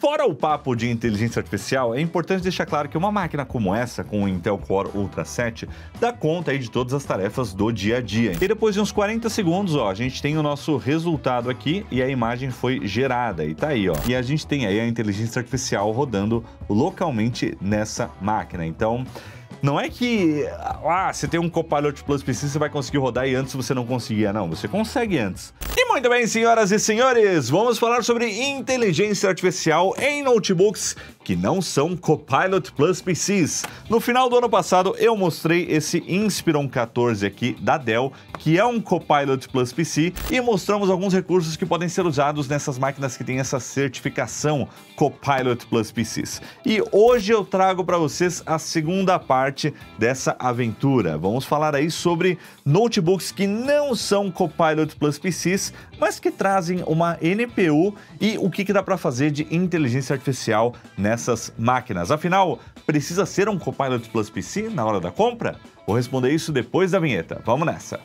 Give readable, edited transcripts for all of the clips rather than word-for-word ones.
Fora o papo de inteligência artificial, é importante deixar claro que uma máquina como essa, com o Intel Core Ultra 7, dá conta aí de todas as tarefas do dia a dia. E depois de uns 40 segundos, ó, a gente tem o nosso resultado aqui e a imagem foi gerada, e tá aí, ó. E a gente tem aí a inteligência artificial rodando localmente nessa máquina. Então, não é que você tem um Copilot Plus PC, você vai conseguir rodar e antes você não conseguia. Não, você consegue antes. E muito bem, senhoras e senhores, vamos falar sobre inteligência artificial em notebooks que não são Copilot Plus PCs. No final do ano passado, eu mostrei esse Inspiron 14 aqui da Dell, que é um Copilot Plus PC, e mostramos alguns recursos que podem ser usados nessas máquinas que têm essa certificação Copilot Plus PCs. E hoje eu trago para vocês a segunda parte dessa aventura. Vamos falar aí sobre notebooks que não são Copilot Plus PCs, mas que trazem uma NPU e o que dá para fazer de inteligência artificial nessas máquinas. Afinal, precisa ser um Copilot Plus PC na hora da compra? Vou responder isso depois da vinheta. Vamos nessa!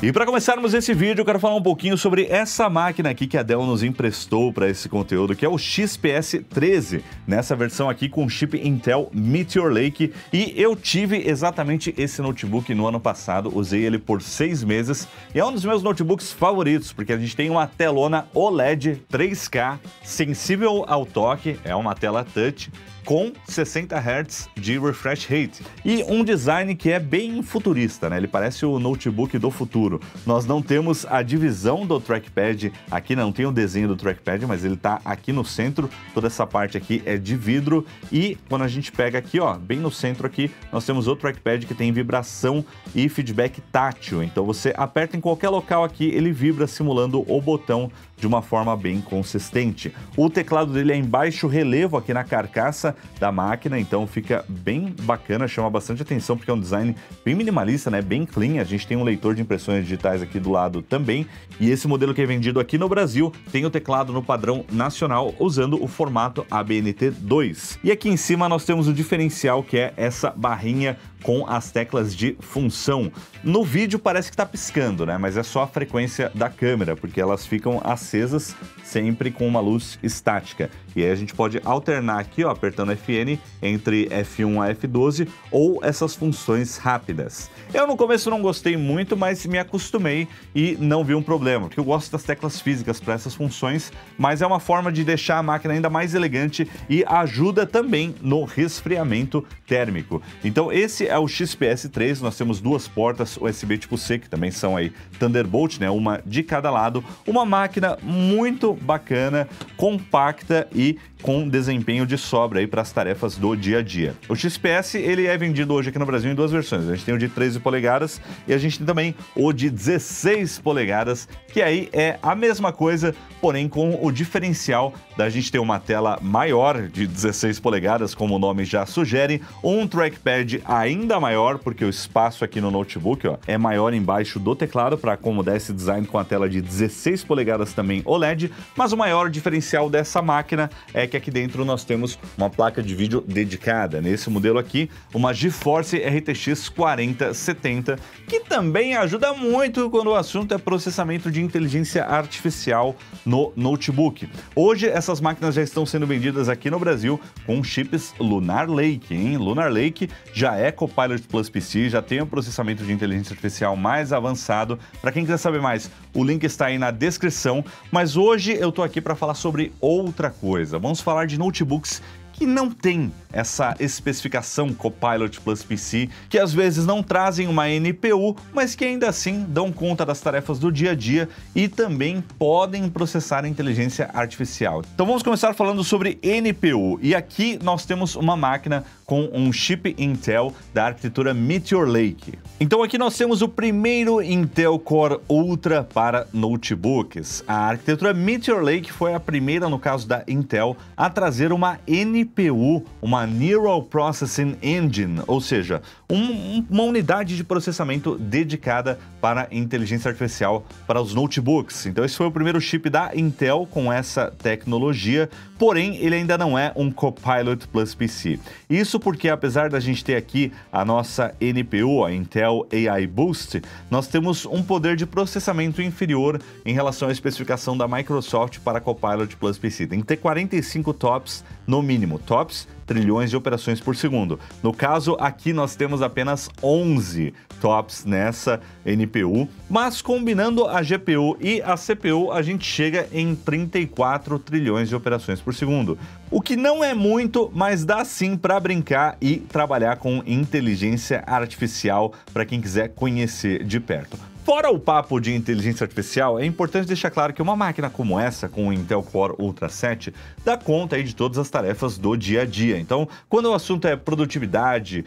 E para começarmos esse vídeo, eu quero falar um pouquinho sobre essa máquina aqui que a Dell nos emprestou para esse conteúdo, que é o XPS 13, nessa versão aqui com chip Intel Meteor Lake. E eu tive exatamente esse notebook no ano passado, usei ele por 6 meses e é um dos meus notebooks favoritos, porque a gente tem uma telona OLED 3K, sensível ao toque, é uma tela touch, com 60 Hz de refresh rate e um design que é bem futurista, né? Ele parece o notebook do futuro. Nós não temos a divisão do trackpad, aqui não tem o desenho do trackpad, mas ele tá aqui no centro, toda essa parte aqui é de vidro e quando a gente pega aqui, ó, bem no centro aqui, nós temos o trackpad que tem vibração e feedback tátil, então você aperta em qualquer local aqui, ele vibra simulando o botão de uma forma bem consistente. O teclado dele é em baixo relevo aqui na carcaça da máquina, então fica bem bacana, chama bastante atenção porque é um design bem minimalista, né? Bem clean. A gente tem um leitor de impressões digitais aqui do lado também, e esse modelo que é vendido aqui no Brasil tem o teclado no padrão nacional usando o formato ABNT2. E aqui em cima nós temos o diferencial, que é essa barrinha com as teclas de função. No vídeo parece que tá piscando, né? Mas é só a frequência da câmera, porque elas ficam acesas sempre com uma luz estática. E aí a gente pode alternar aqui, ó, apertando FN entre F1 a F12 ou essas funções rápidas. Eu no começo não gostei muito, mas me acostumei e não vi um problema, porque eu gosto das teclas físicas para essas funções, mas é uma forma de deixar a máquina ainda mais elegante e ajuda também no resfriamento térmico. Então esse é o XPS 3, nós temos duas portas USB tipo C, que também são aí Thunderbolt, né, uma de cada lado, uma máquina muito bacana, compacta e com desempenho de sobra aí para as tarefas do dia a dia. O XPS, ele é vendido hoje aqui no Brasil em duas versões. A gente tem o de 13 polegadas e a gente tem também o de 16 polegadas, que aí é a mesma coisa, porém com o diferencial da gente ter uma tela maior de 16 polegadas, como o nome já sugere, um trackpad ainda maior, porque o espaço aqui no notebook, ó, é maior embaixo do teclado para acomodar esse design com a tela de 16 polegadas também OLED, mas o maior diferencial dessa máquina é que aqui dentro nós temos uma placa de vídeo dedicada. Nesse modelo aqui, uma GeForce RTX 4070, que também ajuda muito quando o assunto é processamento de inteligência artificial no notebook. Hoje, essas máquinas já estão sendo vendidas aqui no Brasil com chips Lunar Lake, hein? Lunar Lake já é Copilot Plus PC, já tem um processamento de inteligência artificial mais avançado. Para quem quiser saber mais, o link está aí na descrição, mas hoje eu tô aqui para falar sobre outra coisa. Vamos falar de notebooks que não tem essa especificação Copilot Plus PC, que às vezes não trazem uma NPU, mas que ainda assim dão conta das tarefas do dia a dia e também podem processar a inteligência artificial. Então vamos começar falando sobre NPU, e aqui nós temos uma máquina com um chip Intel da arquitetura Meteor Lake. Então aqui nós temos o primeiro Intel Core Ultra para notebooks. A arquitetura Meteor Lake foi a primeira, no caso da Intel, a trazer uma NPU, uma Neural Processing Engine, ou seja, uma unidade de processamento dedicada para inteligência artificial para os notebooks. Então esse foi o primeiro chip da Intel com essa tecnologia, porém ele ainda não é um Copilot Plus PC. Isso Isso porque, apesar da gente ter aqui a nossa NPU, a Intel AI Boost, nós temos um poder de processamento inferior em relação à especificação da Microsoft para Copilot Plus PC. Tem que ter 45 TOPS no mínimo. TOPS, trilhões de operações por segundo. No caso, aqui nós temos apenas 11 TOPS nessa NPU, mas combinando a GPU e a CPU, a gente chega em 34 trilhões de operações por segundo. O que não é muito, mas dá sim para brincar e trabalhar com inteligência artificial para quem quiser conhecer de perto. Fora o papo de inteligência artificial, é importante deixar claro que uma máquina como essa, com o Intel Core Ultra 7, dá conta aí de todas as tarefas do dia a dia. Então, quando o assunto é produtividade,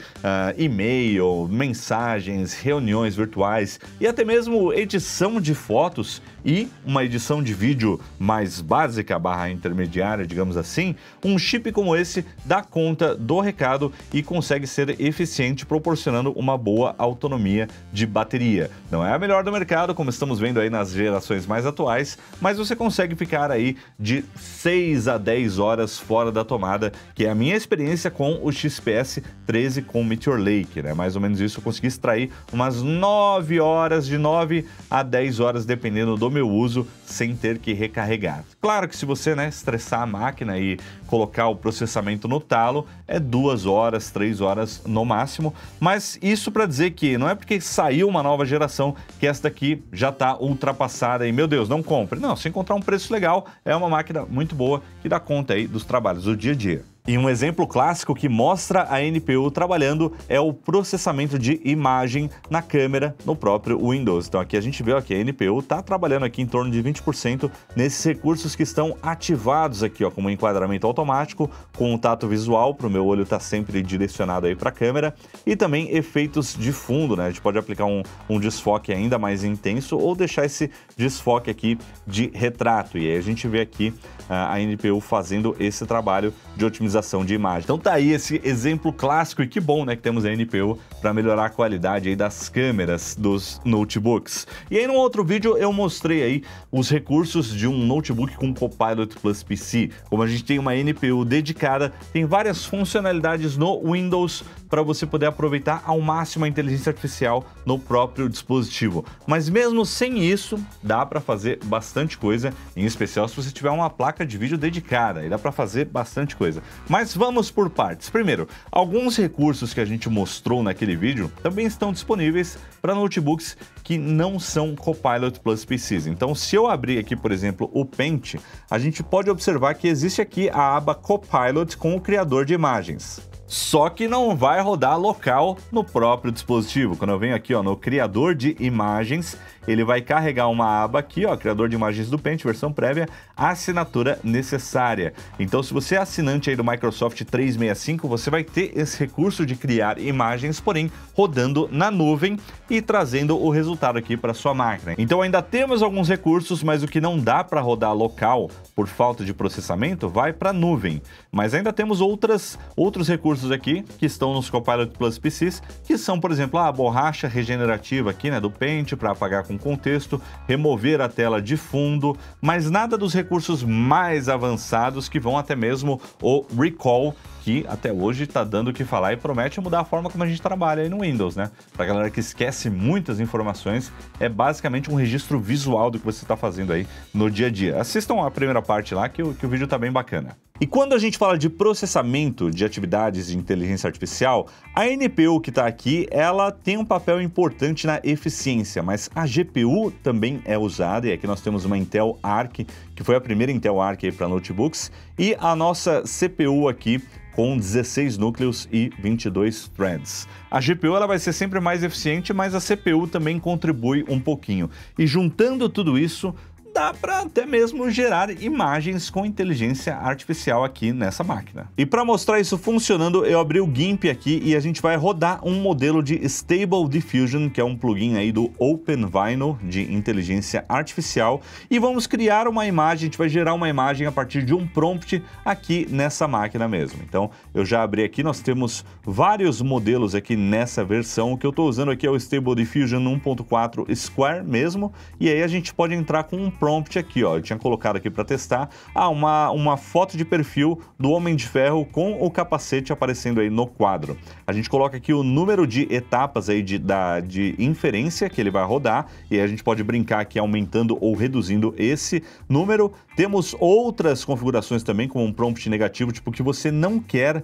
e-mail, mensagens, reuniões virtuais e até mesmo edição de fotos e uma edição de vídeo mais básica / intermediária, digamos assim, um chip como esse dá conta do recado e consegue ser eficiente, proporcionando uma boa autonomia de bateria. Não é a melhor do mercado, como estamos vendo aí nas gerações mais atuais, mas você consegue ficar aí de 6 a 10 horas fora da tomada, que é a minha experiência com o XPS 13 com Meteor Lake, né? Mais ou menos isso, eu consegui extrair umas 9 horas, de 9 a 10 horas, dependendo do meu uso, sem ter que recarregar. Claro que se você, né, estressar a máquina e colocar o processamento no talo, é 2 horas, 3 horas no máximo, mas isso para dizer que não é porque saiu uma nova geração que essa daqui já está ultrapassada e, meu Deus, não compre. Não, se encontrar um preço legal, é uma máquina muito boa que dá conta aí dos trabalhos do dia a dia. E um exemplo clássico que mostra a NPU trabalhando é o processamento de imagem na câmera no próprio Windows. Então aqui a gente vê ó, que a NPU está trabalhando aqui em torno de 20% nesses recursos que estão ativados aqui, ó, como enquadramento automático, contato visual, para o meu olho estar sempre direcionado aí para a câmera, e também efeitos de fundo, né? A gente pode aplicar um desfoque ainda mais intenso ou deixar esse desfoque aqui de retrato. E aí a gente vê aqui a NPU fazendo esse trabalho de otimização de imagem. Então tá aí esse exemplo clássico, e que bom, né, que temos a NPU para melhorar a qualidade aí das câmeras dos notebooks. E aí, num outro vídeo eu mostrei aí os recursos de um notebook com Copilot Plus PC. Como a gente tem uma NPU dedicada, tem várias funcionalidades no Windows para você poder aproveitar ao máximo a inteligência artificial no próprio dispositivo. Mas mesmo sem isso, dá para fazer bastante coisa, em especial se você tiver uma placa de vídeo dedicada, aí dá para fazer bastante coisa. Mas vamos por partes. Primeiro, alguns recursos que a gente mostrou naquele vídeo também estão disponíveis para notebooks que não são Copilot Plus PCs. Então, se eu abrir aqui, por exemplo, o Paint, a gente pode observar que existe aqui a aba Copilot com o criador de imagens. Só que não vai rodar local no próprio dispositivo. Quando eu venho aqui ó, no criador de imagens, ele vai carregar uma aba aqui, ó, criador de imagens do Paint, versão prévia, assinatura necessária. Então, se você é assinante aí do Microsoft 365, você vai ter esse recurso de criar imagens, porém rodando na nuvem e trazendo o resultado aqui para sua máquina. Então, ainda temos alguns recursos, mas o que não dá para rodar local por falta de processamento vai para a nuvem. Mas ainda temos outros recursos aqui que estão nos Copilot Plus PCs, que são, por exemplo, a borracha regenerativa aqui, né, do Paint para apagar com contexto, remover a tela de fundo, mas nada dos recursos mais avançados que vão até mesmo o Recall, que até hoje está dando o que falar e promete mudar a forma como a gente trabalha aí no Windows, né? Pra galera que esquece muitas informações, é basicamente um registro visual do que você está fazendo aí no dia a dia. Assistam a primeira parte lá que o vídeo tá bem bacana. E quando a gente fala de processamento de atividades de inteligência artificial, a NPU que está aqui, ela tem um papel importante na eficiência, mas a GPU também é usada, e aqui nós temos uma Intel Arc, que foi a primeira Intel Arc para notebooks, e a nossa CPU aqui, com 16 núcleos e 22 threads. A GPU ela vai ser sempre mais eficiente, mas a CPU também contribui um pouquinho. E juntando tudo isso, dá para até mesmo gerar imagens com inteligência artificial aqui nessa máquina. E para mostrar isso funcionando, eu abri o GIMP aqui e a gente vai rodar um modelo de Stable Diffusion, que é um plugin aí do OpenVINO de inteligência artificial, e vamos criar uma imagem, a gente vai gerar uma imagem a partir de um prompt aqui nessa máquina mesmo. Então, eu já abri aqui, nós temos vários modelos aqui nessa versão. O que eu estou usando aqui é o Stable Diffusion 1.4 Square mesmo, e aí a gente pode entrar com um prompt aqui, ó. Eu tinha colocado aqui para testar uma foto de perfil do Homem de Ferro com o capacete aparecendo aí no quadro. A gente coloca aqui o número de etapas aí de inferência que ele vai rodar, e aí a gente pode brincar aqui aumentando ou reduzindo esse número. Temos outras configurações também, como um prompt negativo, tipo que você não quer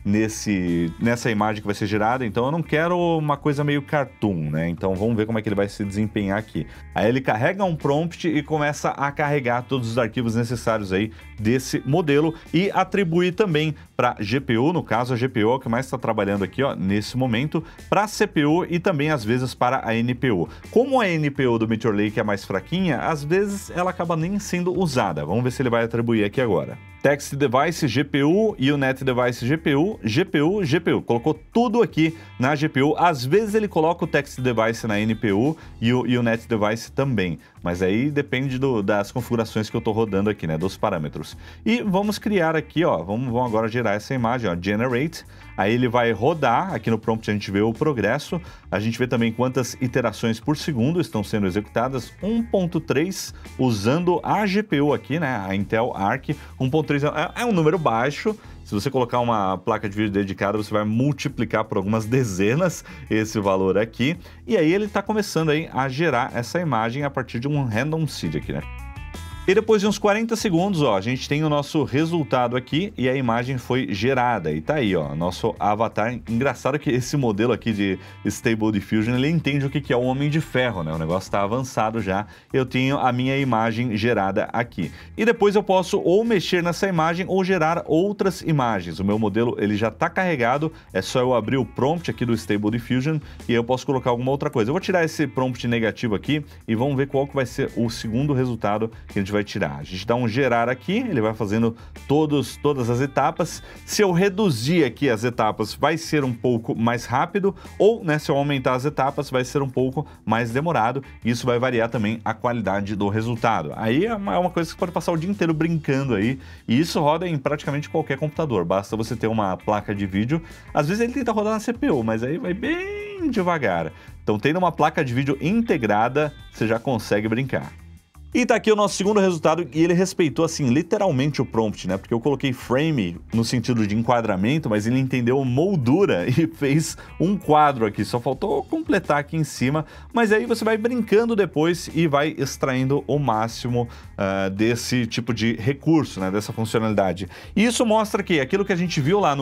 nessa imagem que vai ser gerada. Então eu não quero uma coisa meio cartoon, né? Então vamos ver como é que ele vai se desempenhar aqui. Aí ele carrega um prompt e começa a carregar todos os arquivos necessários aí desse modelo e atribuir também para GPU, no caso a GPU é o que mais está trabalhando aqui, ó, nesse momento, para CPU e também às vezes para a NPU. Como a NPU do Meteor Lake é mais fraquinha, às vezes ela acaba nem sendo usada. Vamos ver se ele vai atribuir aqui agora. Text Device, GPU, Unit Device, GPU, GPU, GPU. Colocou tudo aqui na GPU. Às vezes ele coloca o Text Device na NPU e o Unit Device também. Mas aí depende das configurações que eu estou rodando aqui, né? Dos parâmetros. E vamos criar aqui, ó. Vamos agora gerar essa imagem, ó. Generate. Aí ele vai rodar. Aqui no prompt a gente vê o progresso. A gente vê também quantas iterações por segundo estão sendo executadas. 1.3 usando a GPU aqui, né? A Intel Arc. 1.3 é um número baixo. Se você colocar uma placa de vídeo dedicada, você vai multiplicar por algumas dezenas esse valor aqui. E aí ele está começando aí a gerar essa imagem a partir de um random seed aqui, né? E depois de uns 40 segundos, ó, a gente tem o nosso resultado aqui e a imagem foi gerada. E tá aí, ó, nosso avatar. Engraçado que esse modelo aqui de Stable Diffusion, ele entende o que é o Homem de Ferro, né? O negócio tá avançado já. Eu tenho a minha imagem gerada aqui. E depois eu posso ou mexer nessa imagem ou gerar outras imagens. O meu modelo, ele já tá carregado. É só eu abrir o prompt aqui do Stable Diffusion e eu posso colocar alguma outra coisa. Eu vou tirar esse prompt negativo aqui e vamos ver qual que vai ser o segundo resultado que a gente vai tirar. A gente dá um gerar aqui, ele vai fazendo todas as etapas. Se eu reduzir aqui as etapas, vai ser um pouco mais rápido, ou, né, se eu aumentar as etapas, vai ser um pouco mais demorado. Isso vai variar também a qualidade do resultado. Aí é uma coisa que você pode passar o dia inteiro brincando aí, e isso roda em praticamente qualquer computador. Basta você ter uma placa de vídeo. Às vezes ele tenta rodar na CPU, mas aí vai bem devagar. Então, tendo uma placa de vídeo integrada, você já consegue brincar. E tá aqui o nosso segundo resultado, e ele respeitou, assim, literalmente o prompt, né? Porque eu coloquei frame no sentido de enquadramento, mas ele entendeu moldura e fez um quadro aqui. Só faltou completar aqui em cima, mas aí você vai brincando depois e vai extraindo o máximo desse tipo de recurso, né? Dessa funcionalidade. E isso mostra que aquilo que a gente viu lá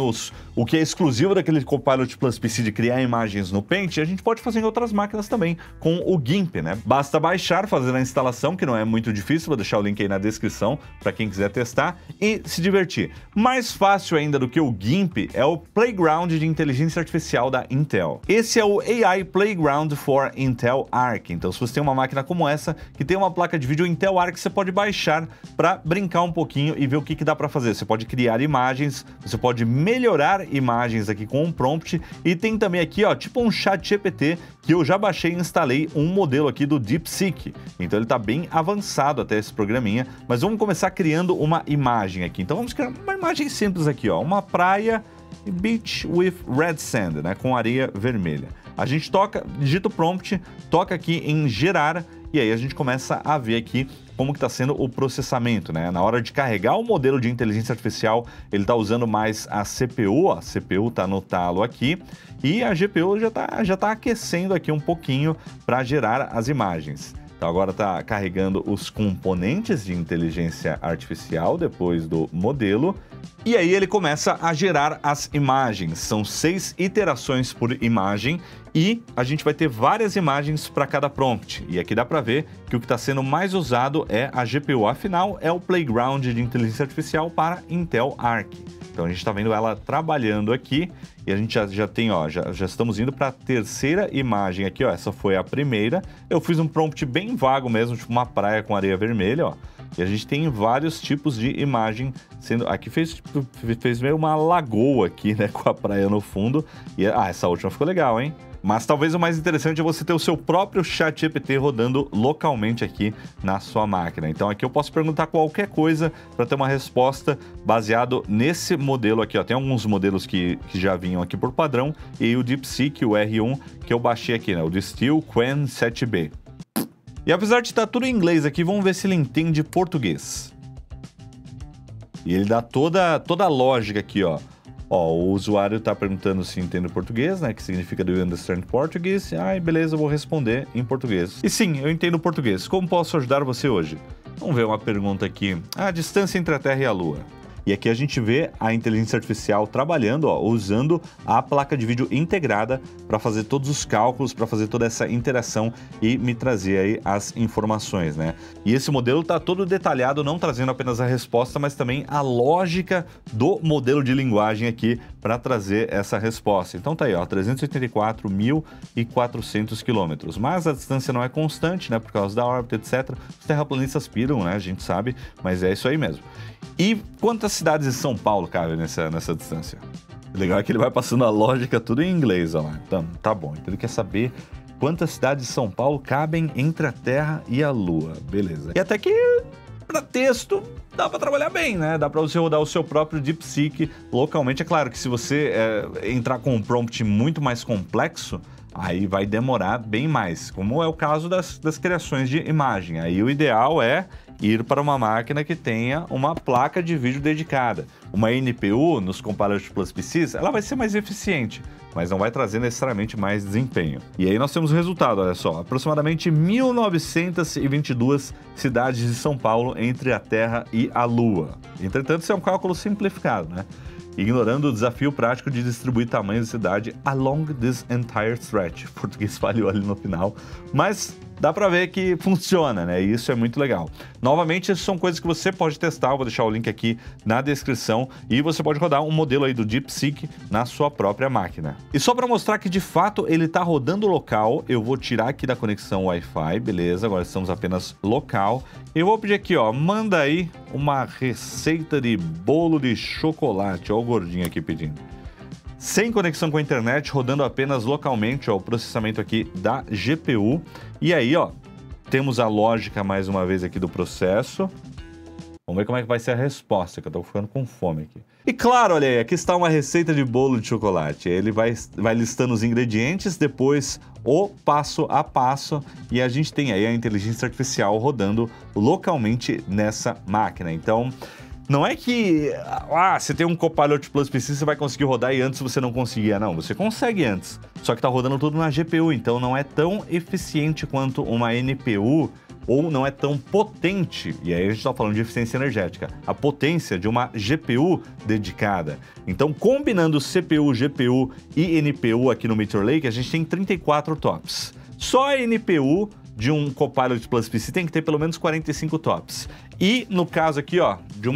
o que é exclusivo daquele Copilot Plus PC de criar imagens no Paint, a gente pode fazer em outras máquinas também, com o GIMP, né? Basta baixar, fazer a instalação, que não é muito difícil, vou deixar o link aí na descrição para quem quiser testar e se divertir. Mais fácil ainda do que o GIMP é o Playground de inteligência artificial da Intel. Esse é o AI Playground for Intel Arc. Então, se você tem uma máquina como essa, que tem uma placa de vídeo Intel Arc, você pode baixar para brincar um pouquinho e ver o que dá para fazer. Você pode criar imagens, você pode melhorar imagens aqui com um prompt, e tem também aqui, ó, tipo um ChatGPT, que eu já baixei e instalei um modelo aqui do DeepSeek. Então ele tá bem avançado até esse programinha, mas vamos começar criando uma imagem aqui. Então vamos criar uma imagem simples aqui, ó, uma praia, beach with red sand, né, com areia vermelha. A gente digita o prompt, toca aqui em gerar, e aí a gente começa a ver aqui como que está sendo o processamento, né? Na hora de carregar o modelo de inteligência artificial, ele está usando mais a CPU, ó, a CPU está no talo aqui, e a GPU já tá aquecendo aqui um pouquinho para gerar as imagens. Então agora está carregando os componentes de inteligência artificial depois do modelo. E aí ele começa a gerar as imagens. São 6 iterações por imagem e a gente vai ter várias imagens para cada prompt. E aqui dá para ver que o que está sendo mais usado é a GPU. Afinal, é o Playground de inteligência artificial para Intel Arc. Então a gente está vendo ela trabalhando aqui e a gente já tem, ó, já estamos indo para a terceira imagem aqui, ó. Essa foi a primeira. Eu fiz um prompt bem vago mesmo, tipo uma praia com areia vermelha, ó. E a gente tem vários tipos de imagem sendo... Aqui fez meio uma lagoa aqui, né, com a praia no fundo. E essa última ficou legal, hein? Mas talvez o mais interessante é você ter o seu próprio ChatGPT rodando localmente aqui na sua máquina. Então aqui eu posso perguntar qualquer coisa para ter uma resposta baseado nesse modelo aqui, ó. Tem alguns modelos que já vinham aqui por padrão, e o DeepSeek, o R1, que eu baixei aqui, né, o Distill Qwen 7B. E apesar de estar tudo em inglês aqui, vamos ver se ele entende português. E ele dá toda a lógica aqui, ó. Ó, o usuário está perguntando se entende português, né? Que significa do you understand Portuguese? Ai, beleza, eu vou responder em português. E sim, eu entendo português. Como posso ajudar você hoje? Vamos ver uma pergunta aqui. A distância entre a Terra e a Lua. E aqui a gente vê a inteligência artificial trabalhando, ó, usando a placa de vídeo integrada para fazer todos os cálculos, para fazer toda essa interação e me trazer aí as informações, né? E esse modelo está todo detalhado, não trazendo apenas a resposta, mas também a lógica do modelo de linguagem aqui para trazer essa resposta. Então tá aí, ó, 384.400 quilômetros. Mas a distância não é constante, né? Por causa da órbita, etc. Os terraplanistas piram, né? A gente sabe, mas é isso aí mesmo. E quantas cidades de São Paulo cabem nessa distância? O legal é que ele vai passando a lógica tudo em inglês, ó lá. Então, tá bom. Então ele quer saber quantas cidades de São Paulo cabem entre a Terra e a Lua. Beleza. E até que para texto dá para trabalhar bem, né? Dá para você rodar o seu próprio DeepSeek localmente. É claro que se você entrar com um prompt muito mais complexo, aí vai demorar bem mais, como é o caso das criações de imagem. Aí o ideal é ir para uma máquina que tenha uma placa de vídeo dedicada. Uma NPU, nos Comparative Plus PCs, ela vai ser mais eficiente, mas não vai trazer necessariamente mais desempenho. E aí nós temos o resultado, olha só, aproximadamente 1.922 cidades de São Paulo entre a Terra e a Lua. Entretanto, isso é um cálculo simplificado, né? Ignorando o desafio prático de distribuir tamanhos de cidade along this entire stretch. O português falhou ali no final, mas dá pra ver que funciona, né? E isso é muito legal. Novamente, essas são coisas que você pode testar, eu vou deixar o link aqui na descrição, e você pode rodar um modelo aí do DeepSeek na sua própria máquina. E só para mostrar que de fato ele tá rodando local, eu vou tirar aqui da conexão Wi-Fi, beleza? Agora estamos apenas local. Eu vou pedir aqui, ó, manda aí uma receita de bolo de chocolate, ó o gordinho aqui pedindo. Sem conexão com a internet, rodando apenas localmente, ó, o processamento aqui da GPU. E aí, ó, temos a lógica mais uma vez aqui do processo. Vamos ver como é que vai ser a resposta, que eu tô ficando com fome aqui. E claro, olha aí, aqui está uma receita de bolo de chocolate. Ele vai listando os ingredientes, depois o passo a passo, e a gente tem aí a inteligência artificial rodando localmente nessa máquina. Então, não é que você tem um Copilot Plus PC, você vai conseguir rodar e antes você não conseguia. Não, você consegue antes. Só que tá rodando tudo na GPU, então não é tão eficiente quanto uma NPU, ou não é tão potente, e aí a gente está falando de eficiência energética, a potência de uma GPU dedicada. Então, combinando CPU, GPU e NPU aqui no Meteor Lake, a gente tem 34 TOPS. Só a NPU de um Copilot Plus PC tem que ter pelo menos 45 TOPS. E no caso aqui, ó, de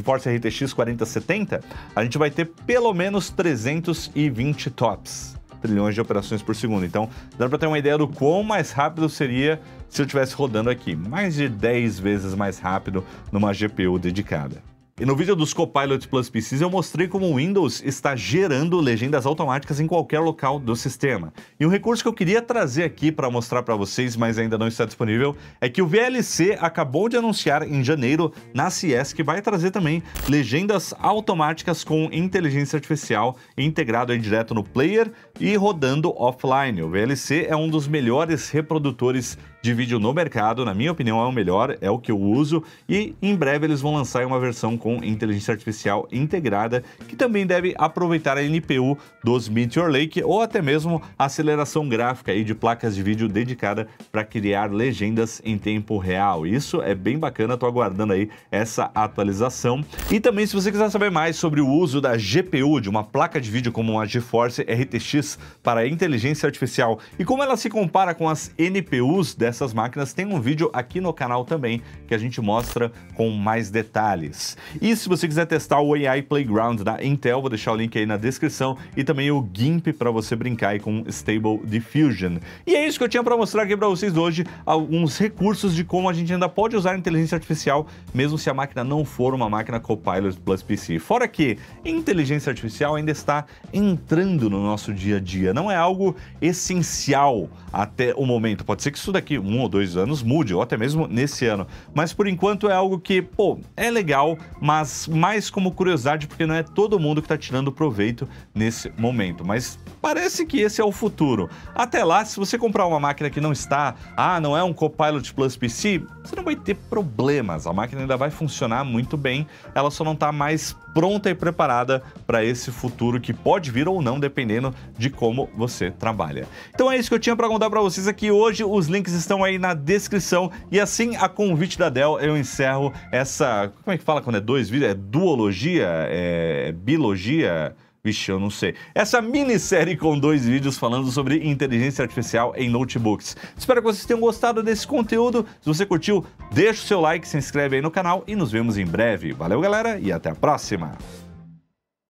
Force RTX 4070, a gente vai ter pelo menos 320 TOPS. Trilhões de operações por segundo. Então, dá para ter uma ideia do quão mais rápido seria se eu estivesse rodando aqui. Mais de 10 vezes mais rápido numa GPU dedicada. E no vídeo dos Copilot Plus PCs eu mostrei como o Windows está gerando legendas automáticas em qualquer local do sistema. E um recurso que eu queria trazer aqui para mostrar para vocês, mas ainda não está disponível, é que o VLC acabou de anunciar em janeiro na CES que vai trazer também legendas automáticas com inteligência artificial integrado aí direto no player e rodando offline. O VLC é um dos melhores reprodutores de vídeo no mercado, na minha opinião é o melhor, é o que eu uso, e em breve eles vão lançar uma versão com inteligência artificial integrada, que também deve aproveitar a NPU dos Meteor Lake ou até mesmo a aceleração gráfica aí de placas de vídeo dedicada para criar legendas em tempo real. Isso é bem bacana, tô aguardando aí essa atualização. E também, se você quiser saber mais sobre o uso da GPU, de uma placa de vídeo como uma GeForce RTX para a inteligência artificial e como ela se compara com as NPUs dessas máquinas, tem um vídeo aqui no canal também que a gente mostra com mais detalhes. E se você quiser testar o AI Playground da Intel, vou deixar o link aí na descrição, e também o GIMP para você brincar aí com Stable Diffusion. E é isso que eu tinha para mostrar aqui para vocês hoje, alguns recursos de como a gente ainda pode usar a inteligência artificial, mesmo se a máquina não for uma máquina Copilot Plus PC. Fora que inteligência artificial ainda está entrando no nosso dia a dia, não é algo essencial até o momento. Pode ser que isso daqui 1 ou 2 anos mude, ou até mesmo nesse ano, mas por enquanto é algo que, pô, é legal, mas mais como curiosidade, porque não é todo mundo que está tirando proveito nesse momento. Mas parece que esse é o futuro. Até lá, se você comprar uma máquina que não não é um Copilot Plus PC, você não vai ter problemas. A máquina ainda vai funcionar muito bem, ela só não está mais pronta e preparada para esse futuro que pode vir ou não, dependendo de como você trabalha. Então é isso que eu tinha para contar para vocês aqui hoje. Os links estão aí na descrição e assim, a convite da Dell, eu encerro essa... Como é que fala quando é 2 vídeos? É duologia? É biologia? Vixe, eu não sei. Essa minissérie com 2 vídeos falando sobre inteligência artificial em notebooks. Espero que vocês tenham gostado desse conteúdo. Se você curtiu, deixa o seu like, se inscreve aí no canal e nos vemos em breve. Valeu, galera, e até a próxima!